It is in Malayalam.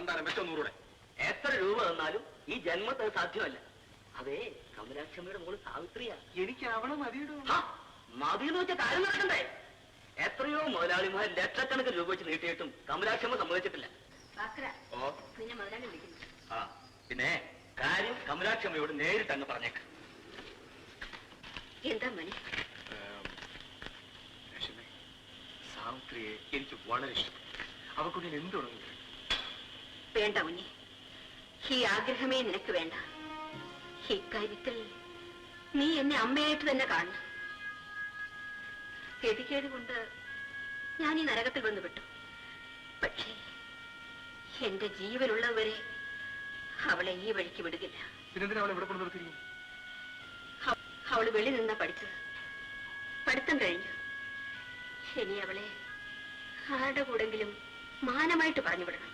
സന്താനം വെച്ചോ 100 രൂപ. എത്ര രൂപ തന്നാലും ഈ ജന്മത്തെ സാധ്യമല്ല. അതേ കമലാക്ഷമ്മയുടെ മോള് സാവിത്രിയാ. എനിക്ക് അവളെ മതിയിടൂ. മതിയെന്ന് വെച്ച കാര്യം നടക്കണ്ടേ? എത്രയോ മുതലാളിമാർ ലക്ഷക്കണക്കിന് രൂപ വെച്ച് നീട്ടിയിട്ടും കമലാക്ഷമ്മ സമ്മതിച്ചിട്ടില്ല. ഓ പിന്നെ കാര്യം കമലാക്ഷമ്മയോട് നേരിട്ടങ്ങ് പറഞ്ഞേക്ക്. എന്താ മണി? സാവിത്രിയെ എനിക്ക് വളരെ ഇഷ്ടപ്പെട്ടു. അവക്കൊണ്ട് ഞാൻ എന്തുടങ്ങി? വേണ്ട ഉണ്ണി, ഈ ആഗ്രഹമേ നിനക്ക് വേണ്ട. ഇക്കാര്യത്തിൽ നീ എന്നെ അമ്മയായിട്ട് തന്നെ കാണണം. ഗതികേട് കൊണ്ട് ഞാൻ ഈ നരകത്തിൽ വന്നു വിട്ടു. പക്ഷേ എന്റെ ജീവനുള്ളവരെ അവളെ ഈ വഴിക്ക് വിടുകില്ല. പിന്നെന്തിനാ അവളെ ഇവിടെ കൊണ്ട് നിർത്തിയിരിക്കും? അവള് വെളി നിന്നാ പഠിച്ചത്. പഠിത്തം കഴിഞ്ഞു. ഇനി അവളെ ആരുടെ കൂടെങ്കിലും മാനമായിട്ട് പറഞ്ഞു വിടണം.